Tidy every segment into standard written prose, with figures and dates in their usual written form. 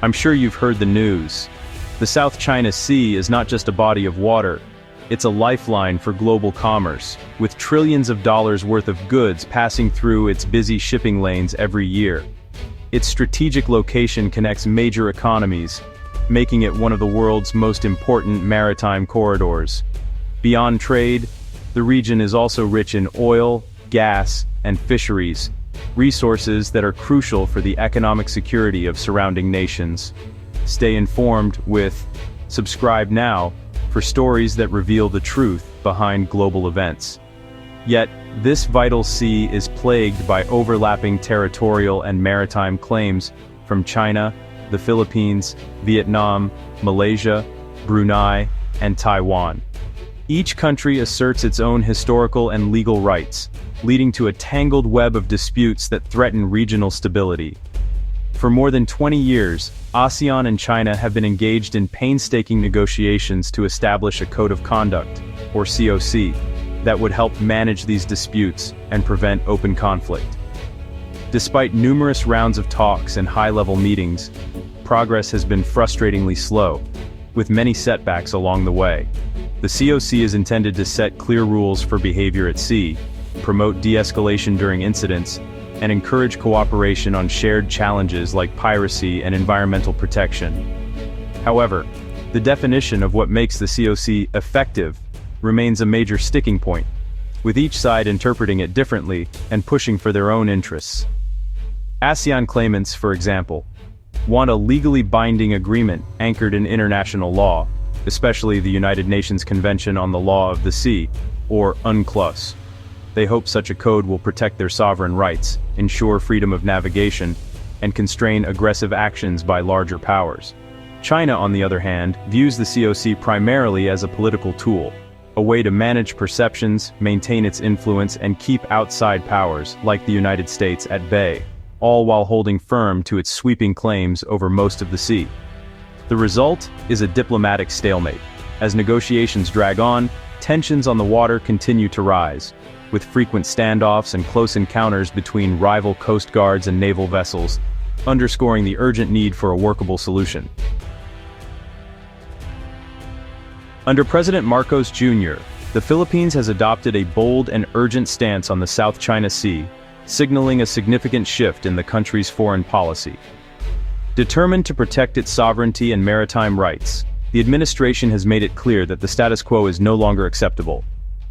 I'm sure you've heard the news. The South China Sea is not just a body of water, it's a lifeline for global commerce, with trillions of dollars worth of goods passing through its busy shipping lanes every year. Its strategic location connects major economies, making it one of the world's most important maritime corridors. Beyond trade, the region is also rich in oil, gas, and fisheries, resources that are crucial for the economic security of surrounding nations. Stay informed with Subscribe Now for stories that reveal the truth behind global events. Yet, this vital sea is plagued by overlapping territorial and maritime claims from China, the Philippines, Vietnam, Malaysia, Brunei, and Taiwan. Each country asserts its own historical and legal rights, leading to a tangled web of disputes that threaten regional stability. For more than 20 years, ASEAN and China have been engaged in painstaking negotiations to establish a code of conduct, or COC, that would help manage these disputes and prevent open conflict. Despite numerous rounds of talks and high-level meetings, progress has been frustratingly slow, with many setbacks along the way. The COC is intended to set clear rules for behavior at sea, promote de-escalation during incidents, and encourage cooperation on shared challenges like piracy and environmental protection. However, the definition of what makes the COC effective remains a major sticking point, with each side interpreting it differently and pushing for their own interests. ASEAN claimants, for example, want a legally binding agreement anchored in international law, especially the United Nations Convention on the Law of the Sea, or UNCLOS. They hope such a code will protect their sovereign rights, ensure freedom of navigation, and constrain aggressive actions by larger powers. China, on the other hand, views the COC primarily as a political tool, a way to manage perceptions, maintain its influence, and keep outside powers, like the United States, at bay, all while holding firm to its sweeping claims over most of the sea. The result is a diplomatic stalemate. As negotiations drag on, tensions on the water continue to rise, with frequent standoffs and close encounters between rival coast guards and naval vessels, underscoring the urgent need for a workable solution. Under President Marcos Jr., the Philippines has adopted a bold and urgent stance on the South China Sea, signaling a significant shift in the country's foreign policy. Determined to protect its sovereignty and maritime rights, the administration has made it clear that the status quo is no longer acceptable.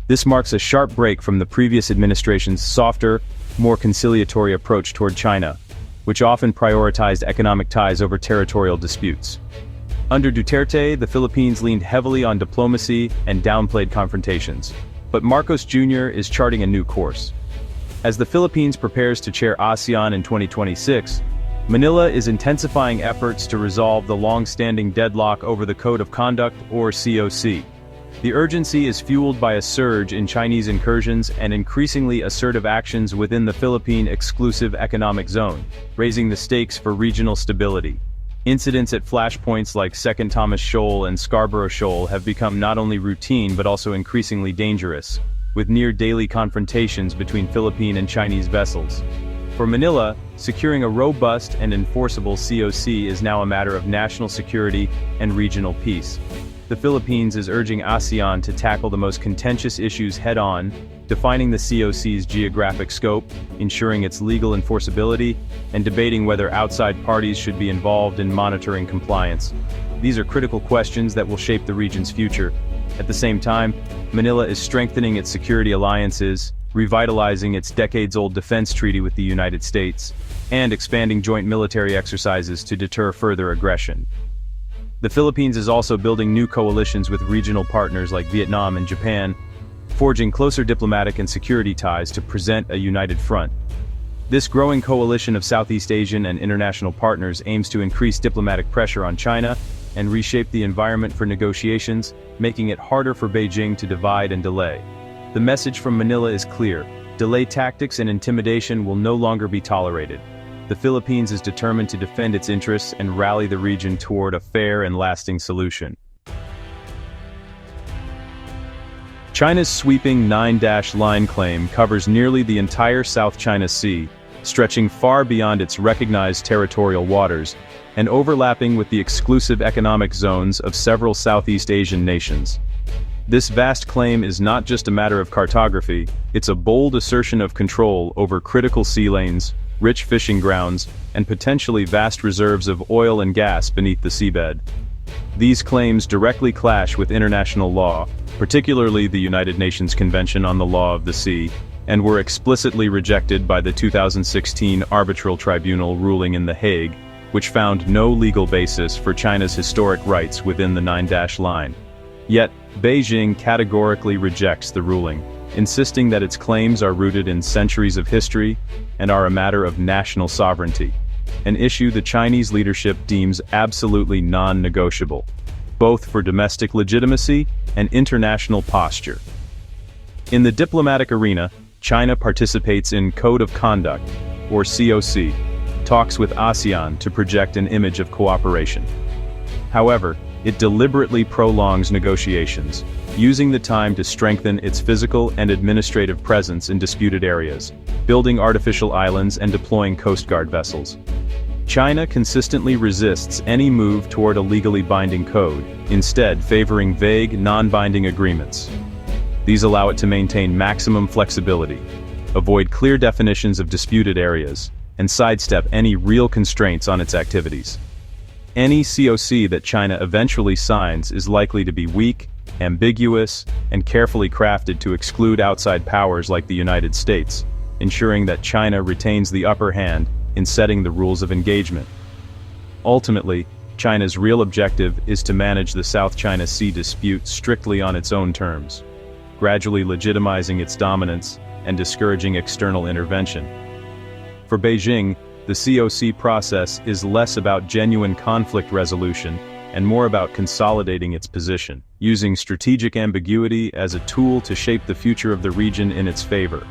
This marks a sharp break from the previous administration's softer, more conciliatory approach toward China, which often prioritized economic ties over territorial disputes. Under Duterte, the Philippines leaned heavily on diplomacy and downplayed confrontations, but Marcos Jr. is charting a new course. As the Philippines prepares to chair ASEAN in 2026, Manila is intensifying efforts to resolve the long-standing deadlock over the Code of Conduct, or COC. The urgency is fueled by a surge in Chinese incursions and increasingly assertive actions within the Philippine Exclusive Economic Zone, raising the stakes for regional stability. Incidents at flashpoints like Second Thomas Shoal and Scarborough Shoal have become not only routine but also increasingly dangerous, with near-daily confrontations between Philippine and Chinese vessels. For Manila, securing a robust and enforceable COC is now a matter of national security and regional peace. The Philippines is urging ASEAN to tackle the most contentious issues head-on, defining the COC's geographic scope, ensuring its legal enforceability, and debating whether outside parties should be involved in monitoring compliance. These are critical questions that will shape the region's future. At the same time, Manila is strengthening its security alliances, revitalizing its decades-old defense treaty with the United States, and expanding joint military exercises to deter further aggression. The Philippines is also building new coalitions with regional partners like Vietnam and Japan, forging closer diplomatic and security ties to present a united front. This growing coalition of Southeast Asian and international partners aims to increase diplomatic pressure on China and reshape the environment for negotiations, making it harder for Beijing to divide and delay. The message from Manila is clear: delay tactics and intimidation will no longer be tolerated. The Philippines is determined to defend its interests and rally the region toward a fair and lasting solution. China's sweeping 9-line claim covers nearly the entire South China Sea, stretching far beyond its recognized territorial waters, and overlapping with the exclusive economic zones of several Southeast Asian nations. This vast claim is not just a matter of cartography, it's a bold assertion of control over critical sea lanes, rich fishing grounds, and potentially vast reserves of oil and gas beneath the seabed. These claims directly clash with international law, particularly the United Nations Convention on the Law of the Sea, and were explicitly rejected by the 2016 Arbitral Tribunal ruling in The Hague, which found no legal basis for China's historic rights within the Nine-Dash Line. Yet, Beijing categorically rejects the ruling, insisting that its claims are rooted in centuries of history and are a matter of national sovereignty, an issue the Chinese leadership deems absolutely non-negotiable, both for domestic legitimacy and international posture. In the diplomatic arena, China participates in Code of Conduct, or COC, talks with ASEAN to project an image of cooperation. However, it deliberately prolongs negotiations, using the time to strengthen its physical and administrative presence in disputed areas, building artificial islands and deploying Coast Guard vessels. China consistently resists any move toward a legally binding code, instead favoring vague, non-binding agreements. These allow it to maintain maximum flexibility, avoid clear definitions of disputed areas, and sidestep any real constraints on its activities. Any COC that China eventually signs is likely to be weak, ambiguous, and carefully crafted to exclude outside powers like the United States, ensuring that China retains the upper hand in setting the rules of engagement. Ultimately, China's real objective is to manage the South China Sea dispute strictly on its own terms, gradually legitimizing its dominance and discouraging external intervention. For Beijing, the COC process is less about genuine conflict resolution and more about consolidating its position, using strategic ambiguity as a tool to shape the future of the region in its favor.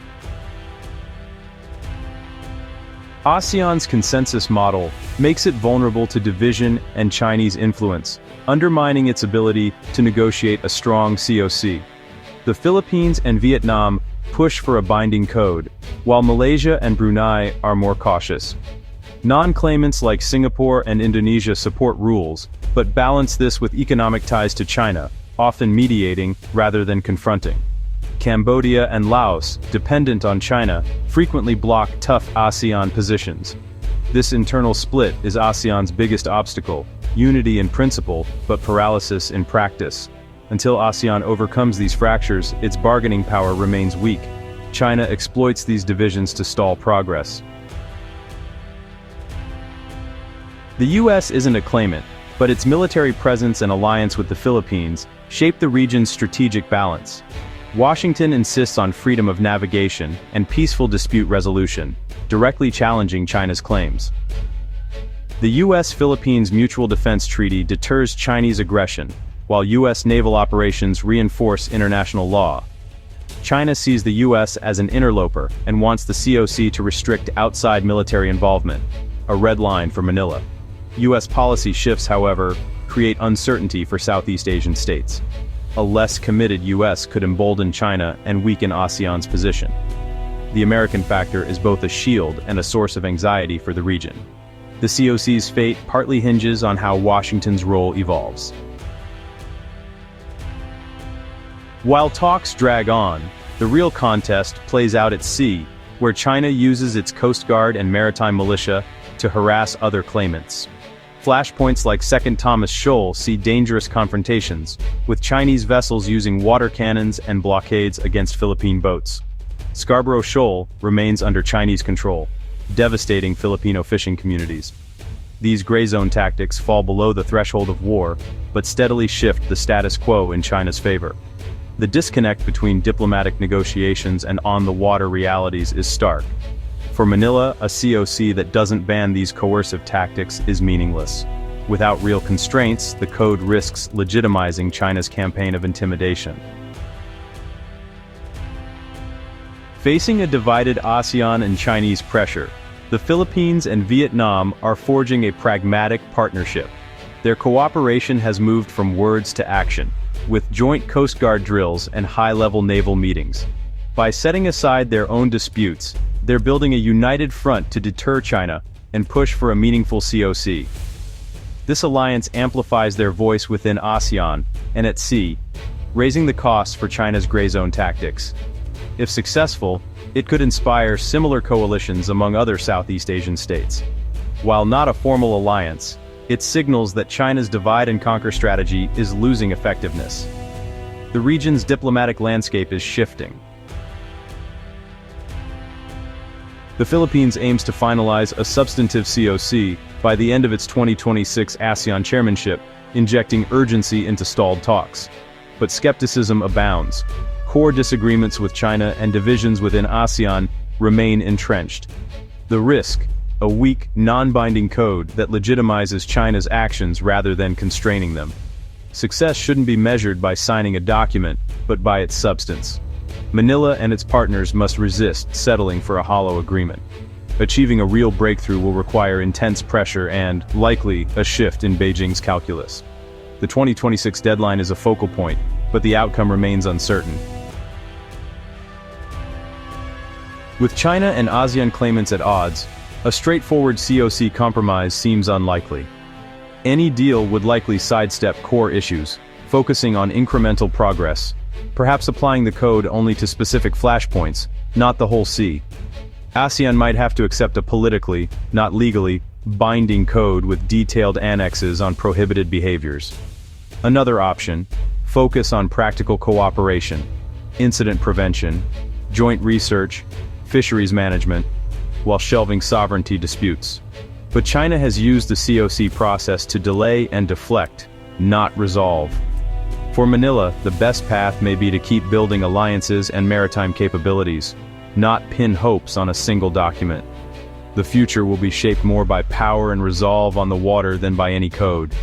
ASEAN's consensus model makes it vulnerable to division and Chinese influence, undermining its ability to negotiate a strong COC. The Philippines and Vietnam push for a binding code, while Malaysia and Brunei are more cautious. Non-claimants like Singapore and Indonesia support rules, but balance this with economic ties to China, often mediating rather than confronting. Cambodia and Laos, dependent on China, frequently block tough ASEAN positions. This internal split is ASEAN's biggest obstacle, unity in principle, but paralysis in practice. Until ASEAN overcomes these fractures, its bargaining power remains weak. China exploits these divisions to stall progress. The US isn't a claimant, but its military presence and alliance with the Philippines shape the region's strategic balance. Washington insists on freedom of navigation and peaceful dispute resolution, directly challenging China's claims. The US-Philippines Mutual Defense Treaty deters Chinese aggression, while US naval operations reinforce international law. China sees the US as an interloper and wants the COC to restrict outside military involvement, a red line for Manila. US policy shifts, however, create uncertainty for Southeast Asian states. A less committed US could embolden China and weaken ASEAN's position. The American factor is both a shield and a source of anxiety for the region. The COC's fate partly hinges on how Washington's role evolves. While talks drag on, the real contest plays out at sea, where China uses its Coast Guard and maritime militia to harass other claimants. Flashpoints like 2nd Thomas Shoal see dangerous confrontations, with Chinese vessels using water cannons and blockades against Philippine boats. Scarborough Shoal remains under Chinese control, devastating Filipino fishing communities. These gray zone tactics fall below the threshold of war, but steadily shift the status quo in China's favor. The disconnect between diplomatic negotiations and on-the-water realities is stark. For Manila, a COC that doesn't ban these coercive tactics is meaningless. Without real constraints, the code risks legitimizing China's campaign of intimidation. Facing a divided ASEAN and Chinese pressure, the Philippines and Vietnam are forging a pragmatic partnership. Their cooperation has moved from words to action, with joint Coast Guard drills and high-level naval meetings. By setting aside their own disputes, They're building a united front to deter China and push for a meaningful COC. This alliance amplifies their voice within ASEAN and at sea, raising the costs for China's gray zone tactics. If successful, it could inspire similar coalitions among other Southeast Asian states. While not a formal alliance, it signals that China's divide-and-conquer strategy is losing effectiveness. The region's diplomatic landscape is shifting. The Philippines aims to finalize a substantive COC by the end of its 2026 ASEAN chairmanship, injecting urgency into stalled talks. But skepticism abounds. Core disagreements with China and divisions within ASEAN remain entrenched. The risk: a weak, non-binding code that legitimizes China's actions rather than constraining them. Success shouldn't be measured by signing a document, but by its substance. Manila and its partners must resist settling for a hollow agreement. Achieving a real breakthrough will require intense pressure and, likely, a shift in Beijing's calculus. The 2026 deadline is a focal point, but the outcome remains uncertain. With China and ASEAN claimants at odds, a straightforward COC compromise seems unlikely. Any deal would likely sidestep core issues, focusing on incremental progress, perhaps applying the code only to specific flashpoints, not the whole sea. ASEAN might have to accept a politically, not legally, binding code with detailed annexes on prohibited behaviors. Another option: focus on practical cooperation, incident prevention, joint research, fisheries management, while shelving sovereignty disputes. But China has used the COC process to delay and deflect, not resolve. For Manila, the best path may be to keep building alliances and maritime capabilities, not pin hopes on a single document. The future will be shaped more by power and resolve on the water than by any code.